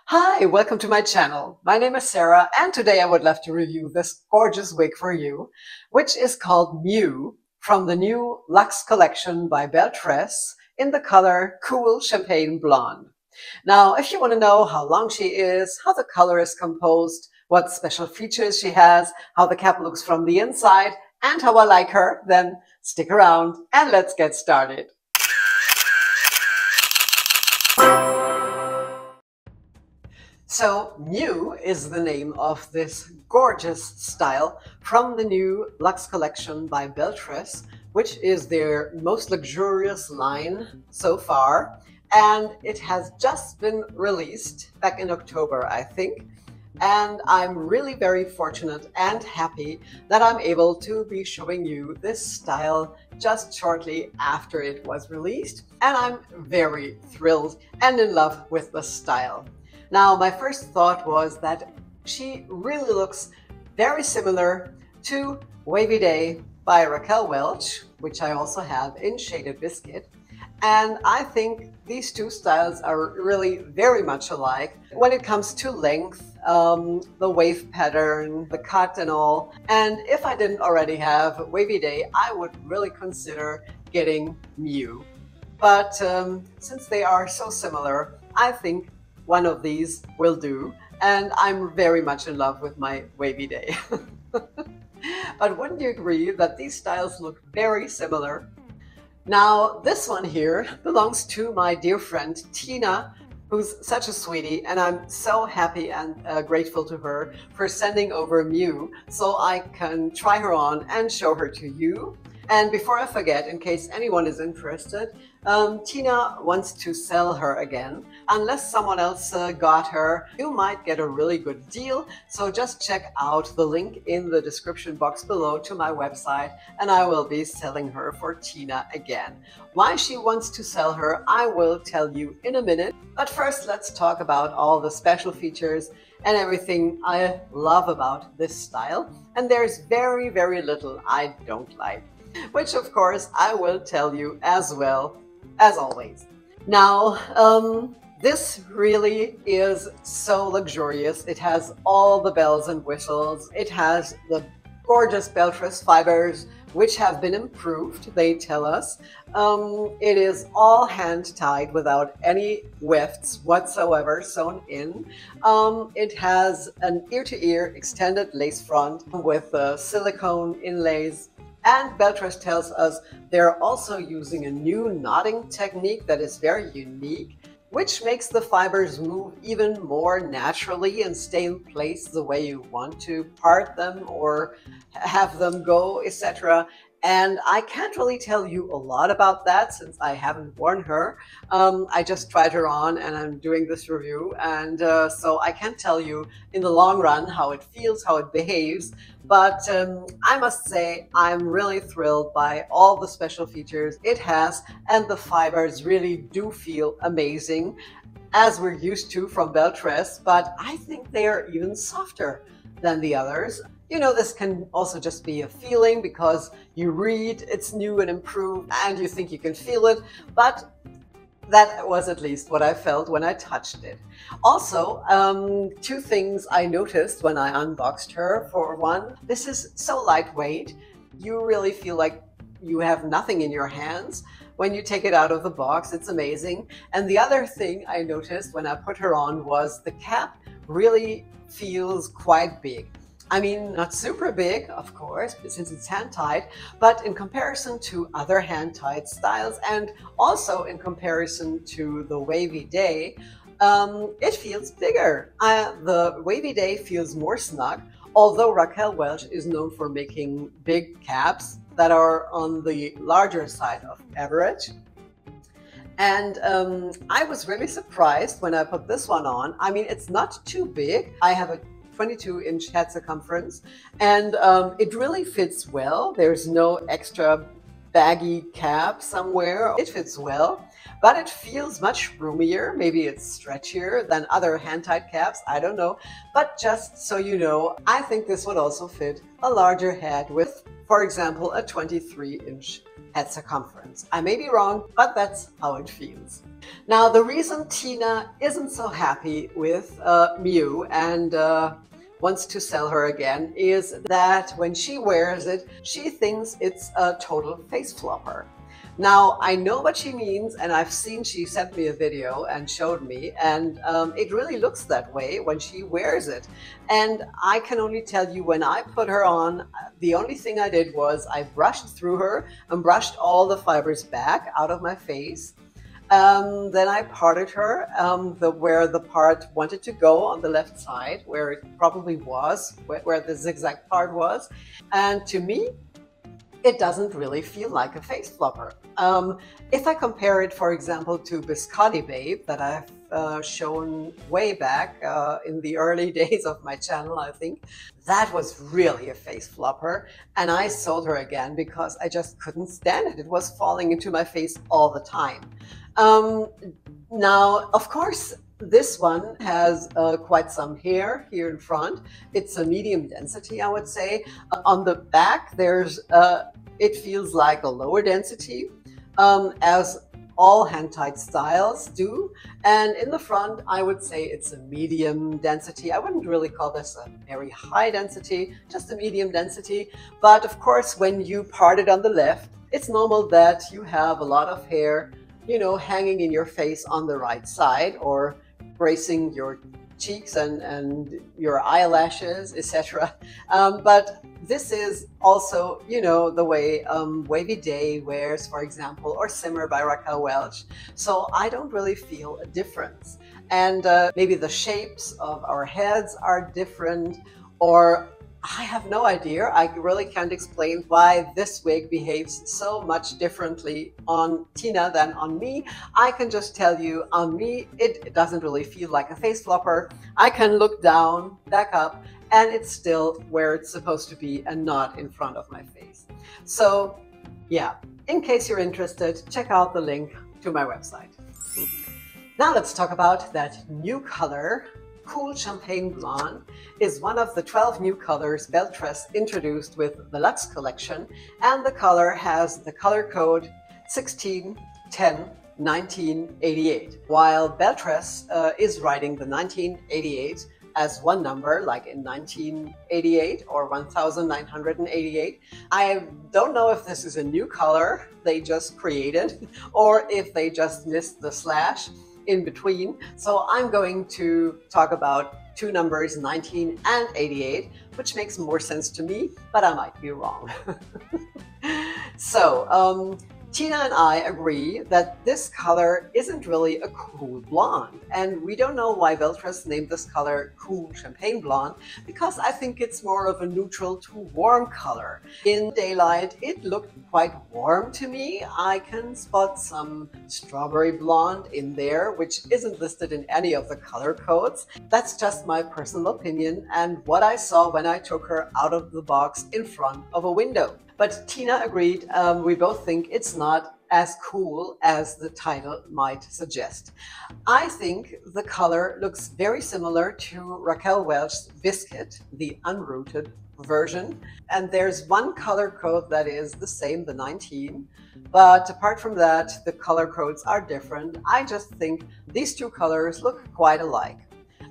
Hi, welcome to my channel. My name is Sarah, and today I would love to review this gorgeous wig for you, which is called Mew from the new Lux Collection by Belle Tress in the color Cool Champagne Blonde. Now, if you want to know how long she is, how the color is composed, what special features she has, how the cap looks from the inside, and how I like her, then stick around and let's get started. So Mew is the name of this gorgeous style from the new Lux Collection by Belle Tress, which is their most luxurious line so far. And it has just been released back in October, I think. And I'm really very fortunate and happy that I'm able to be showing you this style just shortly after it was released. And I'm very thrilled and in love with the style. Now, my first thought was that she really looks very similar to Wavy Day by Raquel Welch, which I also have in Shaded Biscuit. And I think these two styles are really very much alike when it comes to length, the wave pattern, the cut and all. And if I didn't already have Wavy Day, I would really consider getting Mew. But since they are so similar, I think one of these will do, and I'm very much in love with my Wavy Day. But wouldn't you agree that these styles look very similar? Now, this one here belongs to my dear friend Tina, who's such a sweetie, and I'm so happy and grateful to her for sending over Mew so I can try her on and show her to you. And before I forget, in case anyone is interested, Tina wants to sell her again. Unless someone else got her, you might get a really good deal. So just check out the link in the description box below to my website, and I will be selling her for Tina again. Why she wants to sell her, I will tell you in a minute. But first, let's talk about all the special features and everything I love about this style. And there's very, very little I don't like, which of course I will tell you as well, as always. Now, this really is so luxurious. It has all the bells and whistles. It has the gorgeous Belle Tress fibers, which have been improved, they tell us. It is all hand-tied without any wefts whatsoever sewn in. It has an ear-to-ear extended lace front with silicone inlays. And Belle Tress tells us they're also using a new knotting technique that is very unique, which makes the fibers move even more naturally and stay in place the way you want to part them or have them go, etc. And I can't really tell you a lot about that since I haven't worn her. I just tried her on and I'm doing this review. And so I can't tell you in the long run how it feels, how it behaves. But I must say I'm really thrilled by all the special features it has. And the fibers really do feel amazing, as we're used to from Belle Tress. But I think they are even softer than the others. You know, this can also just be a feeling because you read it's new and improved and you think you can feel it, but that was at least what I felt when I touched it. Also, two things I noticed when I unboxed her. For one, this is so lightweight. You really feel like you have nothing in your hands when you take it out of the box. It's amazing. And the other thing I noticed when I put her on was the cap really feels quite big. I mean, not super big, of course, since it's hand-tied, but in comparison to other hand-tied styles and also in comparison to the Wavy Day, it feels bigger. The Wavy Day feels more snug, although Raquel Welch is known for making big caps that are on the larger side of average. And I was really surprised when I put this one on. I mean, it's not too big. I have a 22-inch head circumference, and it really fits well. There's no extra baggy cap somewhere. It fits well. but it feels much roomier. Maybe it's stretchier than other hand-tied caps, I don't know. But just so you know, I think this would also fit a larger head with, for example, a 23-inch head circumference. I may be wrong, but that's how it feels. Now, the reason Tina isn't so happy with Miu and wants to sell her again is that when she wears it, she thinks it's a total face flopper. Now, I know what she means, and I've seen, she sent me a video and showed me, and it really looks that way when she wears it. And I can only tell you, when I put her on, the only thing I did was I brushed through her and brushed all the fibers back out of my face. Then I parted her where the part wanted to go on the left side, where it probably was, where the zigzag part was. And to me, it doesn't really feel like a face flopper. If I compare it, for example, to Biscotti Babe that I've shown way back in the early days of my channel, I think, that was really a face flopper. And I sold her again because I just couldn't stand it. It was falling into my face all the time. Now, of course, this one has quite some hair here in front. It's a medium density, I would say. On the back, there's it feels like a lower density, as all hand-tied styles do. And in the front, I would say it's a medium density. I wouldn't really call this a very high density, just a medium density. But of course, when you part it on the left, it's normal that you have a lot of hair, you know, hanging in your face on the right side, or bracing your cheeks and your eyelashes, etc. But this is also, you know, the way Wavy Day wears, for example, or Simmer by Raquel Welch. So I don't really feel a difference. And maybe the shapes of our heads are different, or I have no idea. I really can't explain why this wig behaves so much differently on Tina than on me. I can just tell you, on me, it doesn't really feel like a face flopper. I can look down, back up, and it's still where it's supposed to be and not in front of my face. So yeah, in case you're interested, check out the link to my website. Now let's talk about that new color. Cool Champagne Blonde is one of the 12 new colors Belle Tress introduced with the Lux Collection, and the color has the color code 16101988. While Belle Tress is writing the 1988 as one number, like in 1988 or 1988. I don't know if this is a new color they just created or if they just missed the slash in between. So I'm going to talk about two numbers, 19 and 88, which makes more sense to me, but I might be wrong. So Tina and I agree that this color isn't really a cool blonde, and we don't know why Belle Tress named this color Cool Champagne Blonde, because I think it's more of a neutral to warm color. In daylight, it looked quite warm to me. I can spot some strawberry blonde in there, which isn't listed in any of the color codes. That's just my personal opinion and what I saw when I took her out of the box in front of a window. But Tina agreed. We both think it's not as cool as the title might suggest. I think the color looks very similar to Raquel Welch's Biscuit, the unrooted version. And there's one color code that is the same, the 19. But apart from that, the color codes are different. I just think these two colors look quite alike.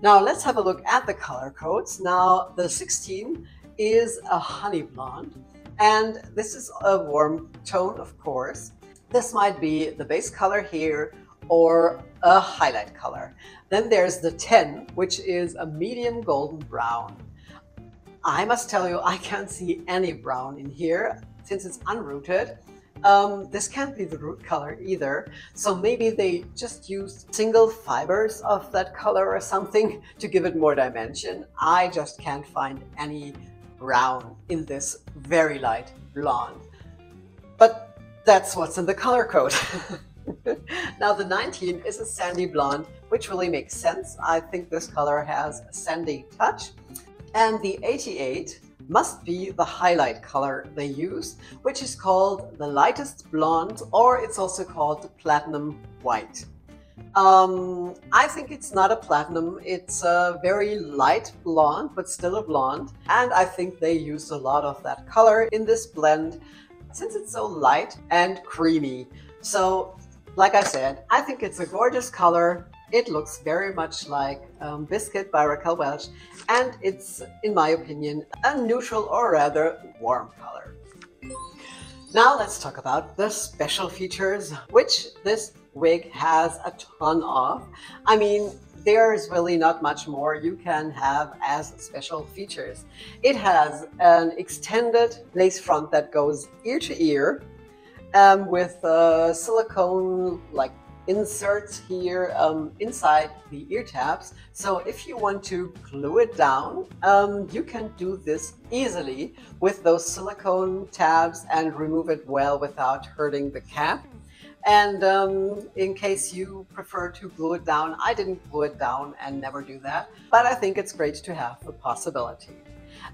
Now let's have a look at the color codes. Now the 16 is a honey blonde. And this is a warm tone, of course. This might be the base color here or a highlight color. Then there's the 10, which is a medium golden brown. I must tell you, I can't see any brown in here since it's unrooted. This can't be the root color either. So maybe they just used single fibers of that color or something to give it more dimension. I just can't find any brown in this very light blonde. But that's what's in the color code. Now the 19 is a sandy blonde, which really makes sense. I think this color has a sandy touch. And the 88 must be the highlight color they use, which is called the lightest blonde, or it's also called platinum white. I think it's not a platinum, it's a very light blonde, but still a blonde. And I think they used a lot of that color in this blend since it's so light and creamy. So, like I said, I think it's a gorgeous color. It looks very much like Biscuit by Raquel Welch, and it's, in my opinion, a neutral or rather warm color. Now let's talk about the special features, which this wig has a ton of. I mean, there's really not much more you can have as special features. It has an extended lace front that goes ear to ear with silicone like inserts here inside the ear tabs. So if you want to glue it down, you can do this easily with those silicone tabs and remove it well without hurting the cap. And in case you prefer to glue it down, I didn't glue it down and never do that, but I think it's great to have the possibility.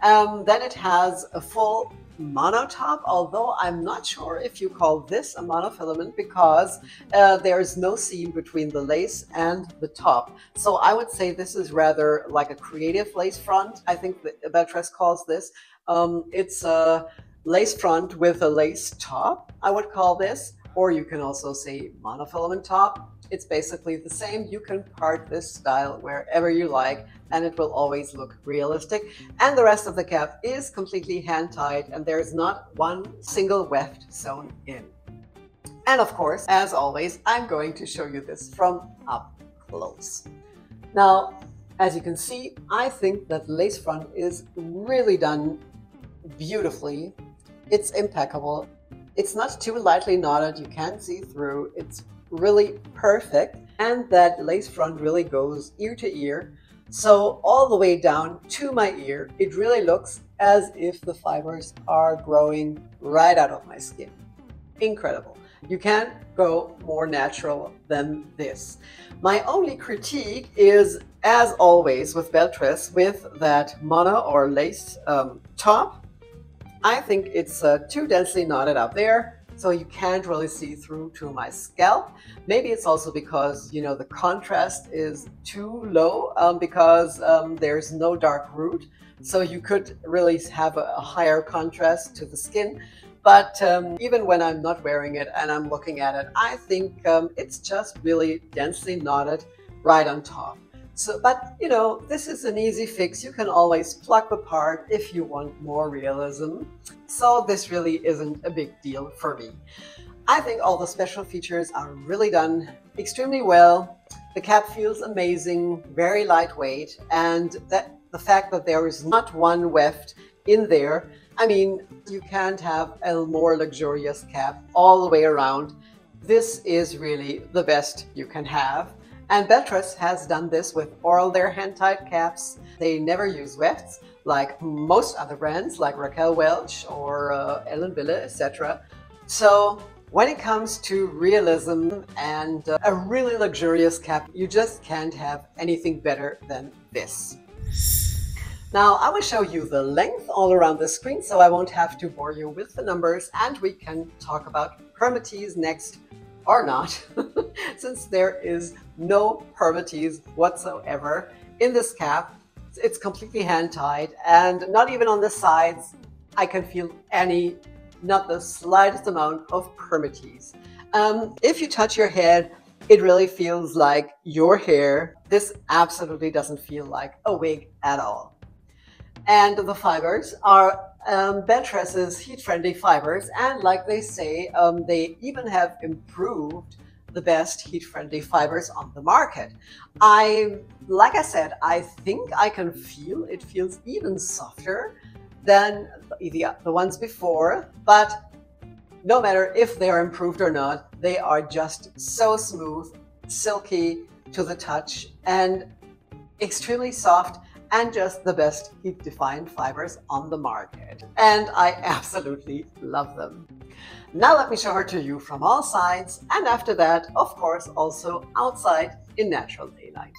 Then it has a full mono top, although I'm not sure if you call this a monofilament because there's no seam between the lace and the top. So I would say this is rather like a creative lace front. I think the Belle Tress calls this. It's a lace front with a lace top, I would call this. Or you can also say monofilament top. It's basically the same. You can part this style wherever you like, and it will always look realistic. And the rest of the cap is completely hand-tied, and there's not one single weft sewn in. And of course, as always, I'm going to show you this from up close. Now, as you can see, I think that the lace front is really done beautifully. It's impeccable. It's not too lightly knotted, you can't see through, it's really perfect, and that lace front really goes ear to ear. So all the way down to my ear, it really looks as if the fibers are growing right out of my skin. Incredible. You can't go more natural than this. My only critique is, as always with Belle Tress, with that mono or lace top, I think it's too densely knotted up there, so you can't really see through to my scalp. Maybe it's also because, you know, the contrast is too low because there's no dark root. So you could really have a higher contrast to the skin. But even when I'm not wearing it and I'm looking at it, I think it's just really densely knotted right on top. So, but you know, this is an easy fix. You can always pluck the part if you want more realism. So this really isn't a big deal for me. I think all the special features are really done extremely well. The cap feels amazing, very lightweight, and that the fact that there is not one weft in there. I mean, you can't have a more luxurious cap all the way around. This is really the best you can have. And Belle Tress has done this with all their hand-tied caps. They never use wefts like most other brands like Raquel Welch or Ellen Wille, etc. So when it comes to realism and a really luxurious cap, you just can't have anything better than this. Now I will show you the length all around the screen, so I won't have to bore you with the numbers, and we can talk about permatease next, or not, since there is no permatease whatsoever in this cap. It's completely hand-tied, and not even on the sides I can feel any, not the slightest amount of permatease. If you touch your head, it really feels like your hair. This absolutely doesn't feel like a wig at all. And the fibers are Belle Tress's heat-friendly fibers, and like they say, they even have improved the best heat-friendly fibers on the market. Like I said, I think I can feel it feels even softer than the ones before, but no matter if they are improved or not, they are just so smooth, silky to the touch, and extremely soft, and just the best heat-defined fibers on the market. And I absolutely love them. Now let me show her to you from all sides, and after that, of course, also outside in natural daylight.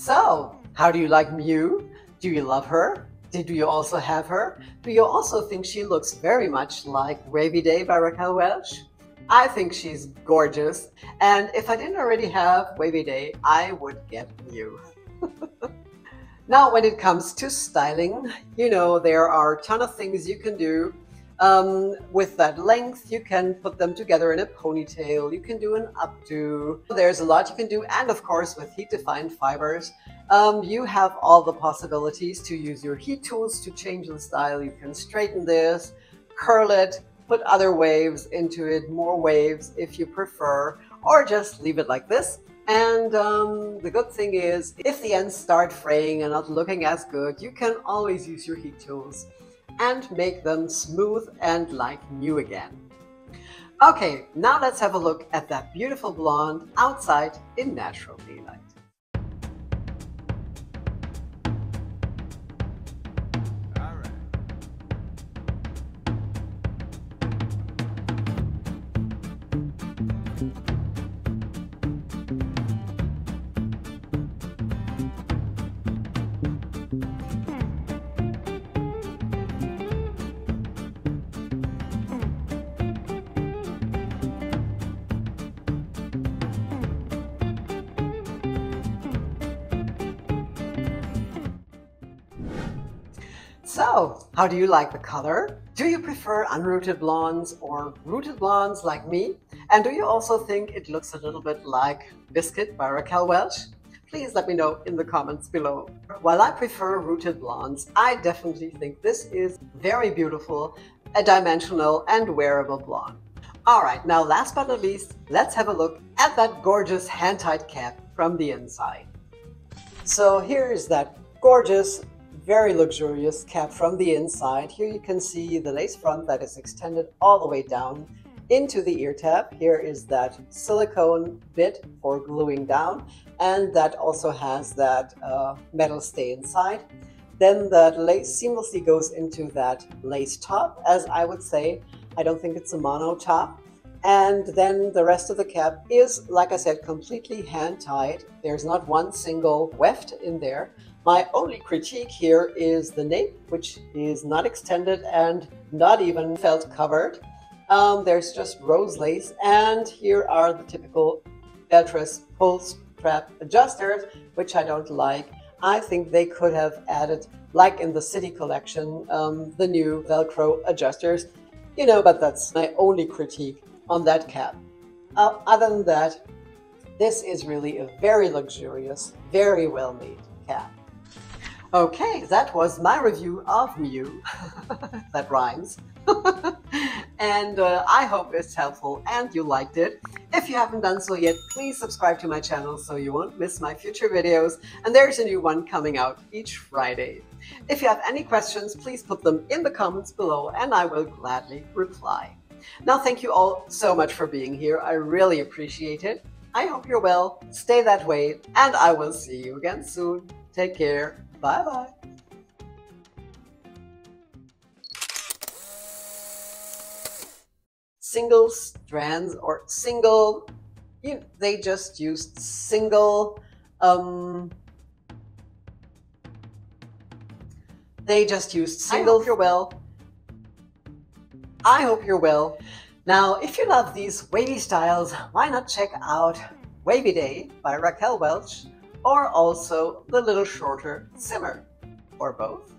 So, how do you like Mew? Do you love her? Do you also have her? Do you also think she looks very much like Wavy Day by Raquel Welch? I think she's gorgeous, and if I didn't already have Wavy Day, I would get Mew. Now, when it comes to styling, you know, there are a ton of things you can do. With that length, you can put them together in a ponytail, you can do an updo. There's a lot you can do, and of course with heat-defined fibers, you have all the possibilities to use your heat tools to change the style. You can straighten this, curl it, put other waves into it, more waves if you prefer, or just leave it like this. And the good thing is, if the ends start fraying and not looking as good, you can always use your heat tools and make them smooth and like new again. Okay, now let's have a look at that beautiful blonde outside in natural daylight. So, how do you like the color? Do you prefer unrooted blondes or rooted blondes like me? And do you also think it looks a little bit like Biscuit by Raquel Welch? Please let me know in the comments below. While I prefer rooted blondes, I definitely think this is very beautiful, a dimensional and wearable blonde. Alright, now last but not least, let's have a look at that gorgeous hand-tied cap from the inside. So here's that gorgeous, very luxurious cap from the inside. Here you can see the lace front that is extended all the way down into the ear tab. Here is that silicone bit for gluing down, and that also has that metal stay inside. Then that lace seamlessly goes into that lace top, as I would say. I don't think it's a mono top. And then the rest of the cap is, like I said, completely hand-tied. There's not one single weft in there. My only critique here is the nape, which is not extended and not even felt covered. There's just rose lace, and here are the typical Belle Tress pull strap adjusters, which I don't like. I think they could have added, like in the City collection, the new Velcro adjusters, you know, but that's my only critique on that cap. Other than that, this is really a very luxurious, very well-made cap. Okay, that was my review of Mew. That rhymes. And I hope it's helpful and you liked it. If you haven't done so yet, please subscribe to my channel so you won't miss my future videos. And there's a new one coming out each Friday. If you have any questions, please put them in the comments below and I will gladly reply. Now, thank you all so much for being here. I really appreciate it. I hope you're well, stay that way, and I will see you again soon. Take care. Bye-bye. Single strands or single, they just used single, they just used single. I hope you're well. I hope you're well. Now, if you love these wavy styles, why not check out Wavy Day by Raquel Welch, or also the little shorter Simmer, or both.